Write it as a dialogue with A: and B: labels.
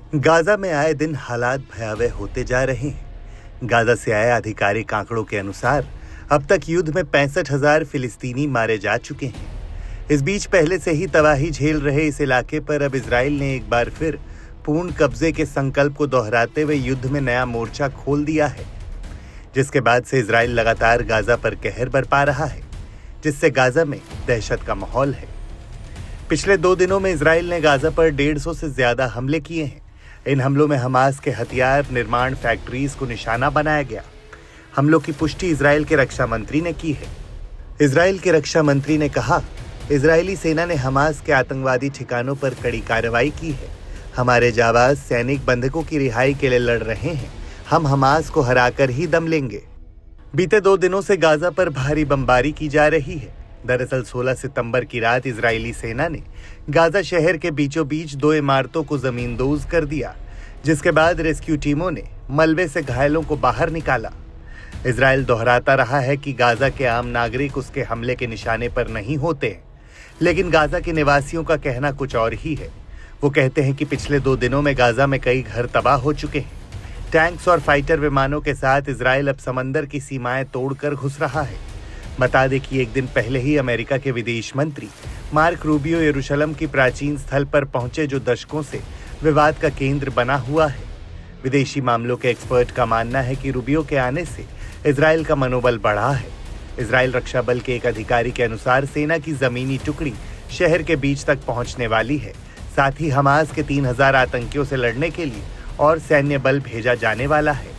A: Gaza में आए दिन हालात भयावह होते जा रहे हैं। गाजा से आए आधिकारिक आंकड़ों के अनुसार अब तक युद्ध में 65,000 फिलिस्तीनी मारे जा चुके हैं। इस बीच पहले से ही तबाही झेल रहे इस इलाके पर अब इजराइल ने एक बार फिर पूर्ण कब्जे के संकल्प को दोहराते हुए युद्ध में नया मोर्चा खोल दिया है, जिसके बाद से इजराइल लगातार गाजा पर कहर बरपा रहा है, जिससे गाजा में दहशत का माहौल है। पिछले 2 दिनों में इजराइल ने गाजा पर 150 से ज्यादा हमले किए हैं। इन हमलों में हमास के हथियार निर्माण फैक्ट्रीज को निशाना बनाया गया। हमलों की पुष्टि इजराइल के रक्षा मंत्री ने की है। इजराइल के रक्षा मंत्री ने कहा, इजरायली सेना ने हमास के आतंकवादी ठिकानों पर कड़ी कार्रवाई की है। हमारे जाबाज सैनिक बंधकों की रिहाई के लिए लड़ रहे हैं। हम हमास को हराकर ही दम लेंगे। बीते 2 दिनों से गाजा पर भारी बमबारी की जा रही है। दरअसल 16 सितंबर की रात इजरायली सेना ने गाजा शहर के बीचों बीच 2 इमारतों को जमींदोज कर दिया, जिसके बाद रेस्क्यू टीमों ने मलबे से घायलों को बाहर निकाला। इजराइल दोहराता रहा है कि गाजा के आम नागरिक उसके हमले के निशाने पर नहीं होते हैं, लेकिन गाजा के निवासियों का कहना कुछ और ही है। वो कहते हैं कि पिछले 2 दिनों में गाजा में कई घर तबाह हो चुके हैं। टैंक्स और फाइटर विमानों के साथ इजराइल अब समंदर की सीमाएं तोड़कर घुस रहा है। बता दें कि 1 दिन पहले ही अमेरिका के विदेश मंत्री मार्क रूबियो यरूशलेम की प्राचीन स्थल पर पहुंचे, जो दशकों से विवाद का केंद्र बना हुआ है। विदेशी मामलों के एक्सपर्ट का मानना है कि रूबियो के आने से इजराइल का मनोबल बढ़ा है। इजराइल रक्षा बल के एक अधिकारी के अनुसार सेना की जमीनी टुकड़ी शहर के बीच तक पहुंचने वाली है। साथ ही हमास के 3,000 आतंकियों से लड़ने के लिए और सैन्य बल भेजा जाने वाला है।